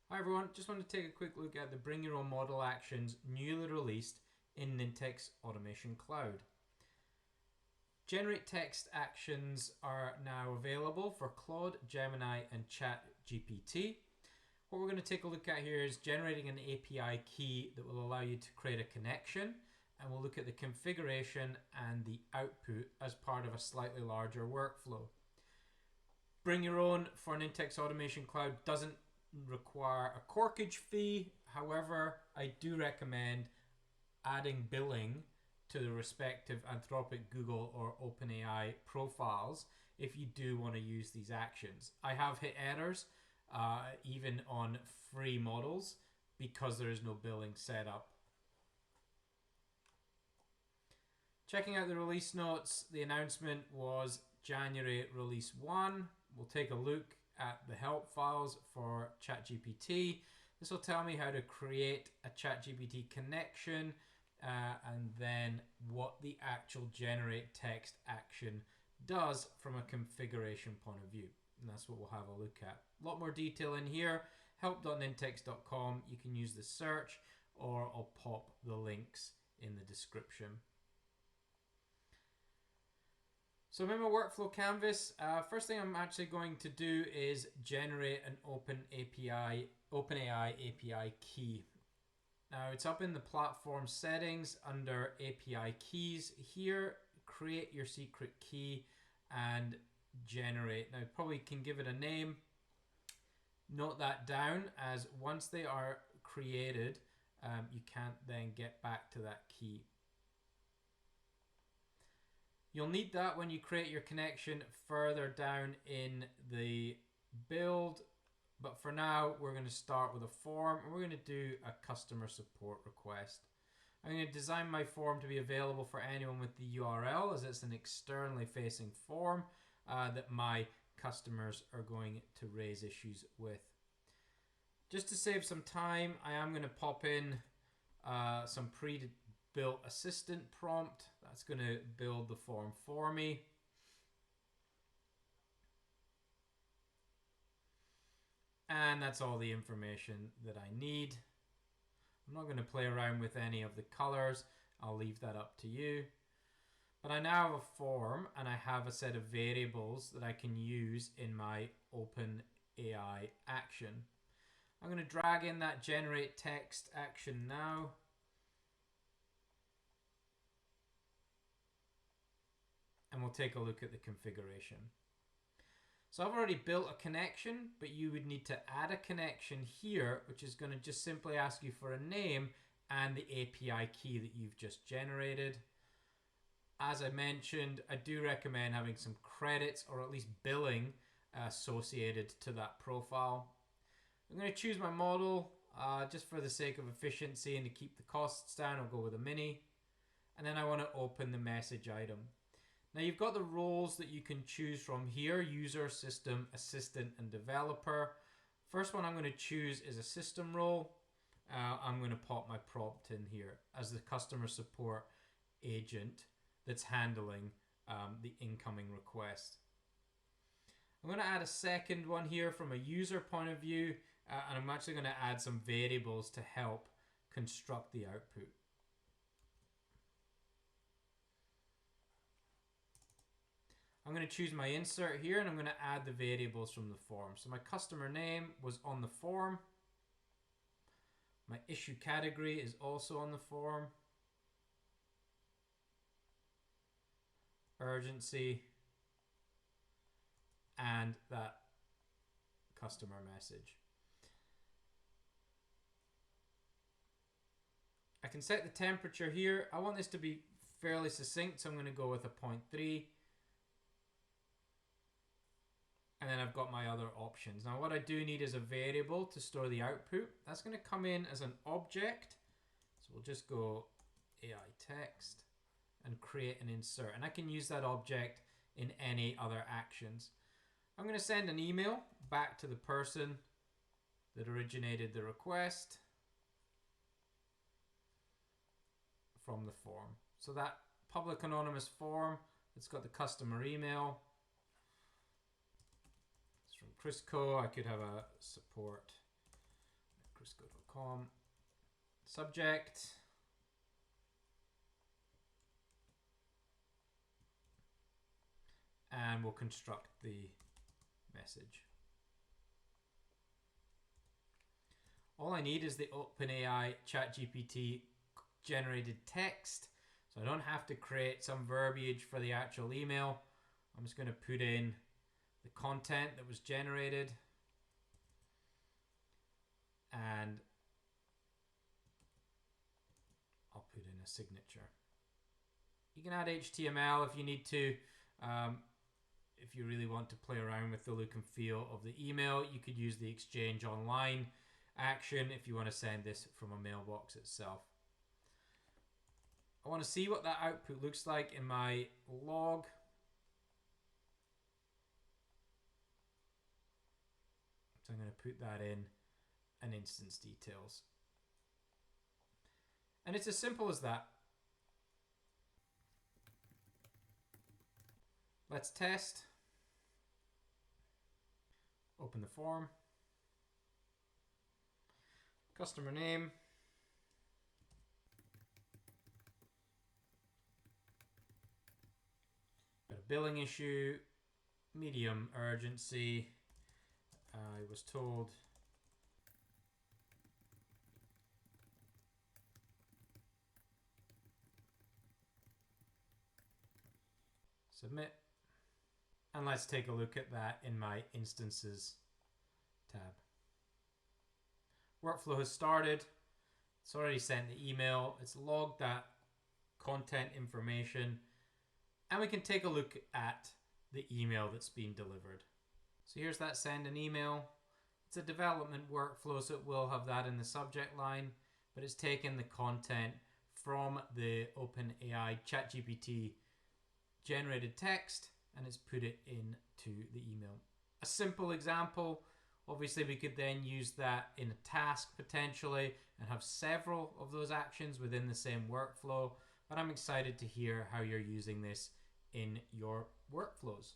Hi everyone, just want to take a quick look at the Bring Your Own Model actions newly released in Nintex Automation Cloud. Generate text actions are now available for Claude, Gemini and ChatGPT. What we're going to take a look at here is generating an API key that will allow you to create a connection, and we'll look at the configuration and the output as part of a slightly larger workflow. Bring Your Own for Nintex Automation Cloud doesn't require a Corkage fee. However, I do recommend adding billing to the respective Anthropic, Google or OpenAI profiles if you do want to use these actions. I have hit errors even on free models because there is no billing set up. Checking out the release notes, the announcement was January release 1. We'll take a look at the help files for ChatGPT. This will tell me how to create a ChatGPT connection and then what the actual generate text action does from a configuration point of view. And that's what we'll have a look at. A lot more detail in here. help.nintex.com. You can use the search or I'll pop the links in the description. So I'm in my workflow canvas. First thing I'm actually going to do is generate an OpenAI API key. Now it's up in the platform settings under API keys here. Create your secret key and generate. Now probably can give it a name. Note that down, as once they are created, you can't then get back to that key. You'll need that when you create your connection further down in the build. But for now, we're going to start with a form and we're going to do a customer support request. I'm going to design my form to be available for anyone with the URL, as it's an externally facing form that my customers are going to raise issues with. Just to save some time, I am going to pop in some pre-built assistant prompt that's going to build the form for me. And that's all the information that I need. I'm not going to play around with any of the colors. I'll leave that up to you. But I now have a form and I have a set of variables that I can use in my OpenAI action. I'm going to drag in that generate text action now. And we'll take a look at the configuration. So I've already built a connection, but you would need to add a connection here, which is going to just simply ask you for a name and the API key that you've just generated. As I mentioned, I do recommend having some credits or at least billing associated to that profile. I'm going to choose my model just for the sake of efficiency and to keep the costs down. I'll go with a mini. And then I want to open the message item. Now you've got the roles that you can choose from here: user, system, assistant, and developer. First one I'm going to choose is a system role. I'm going to pop my prompt in here as the customer support agent that's handling the incoming request. I'm going to add a second one here from a user point of view, and I'm actually going to add some variables to help construct the output. I'm going to choose my insert here and I'm going to add the variables from the form. So my customer name was on the form. My issue category is also on the form. Urgency and that customer message. I can set the temperature here. I want this to be fairly succinct, so I'm going to go with a 0.3. And then I've got my other options. Now what I do need is a variable to store the output. That's going to come in as an object. So we'll just go AI text and create an insert. And I can use that object in any other actions. I'm going to send an email back to the person that originated the request from the form. So that public anonymous form, it's got the customer email. From Chris Co. I could have a support briscoe.com. Subject. And we'll construct the message. All I need is the OpenAI ChatGPT generated text. So I don't have to create some verbiage for the actual email. I'm just going to put in the content that was generated. And I'll put in a signature. You can add HTML if you need to. If you really want to play around with the look and feel of the email, you could use the Exchange Online action if you want to send this from a mailbox itself. I want to see what that output looks like in my log. So I'm going to put that in an instance details. And it's as simple as that. Let's test. Open the form. Customer name. Got a billing issue. Medium urgency. I was told submit. And let's take a look at that in my instances tab. Workflow has started. It's already sent the email. It's logged that content information. And we can take a look at the email that's been delivered. So here's that send an email. It's a development workflow, so it will have that in the subject line, but it's taken the content from the OpenAI ChatGPT generated text and it's put it into the email. A simple example. Obviously, we could then use that in a task potentially and have several of those actions within the same workflow. But I'm excited to hear how you're using this in your workflows.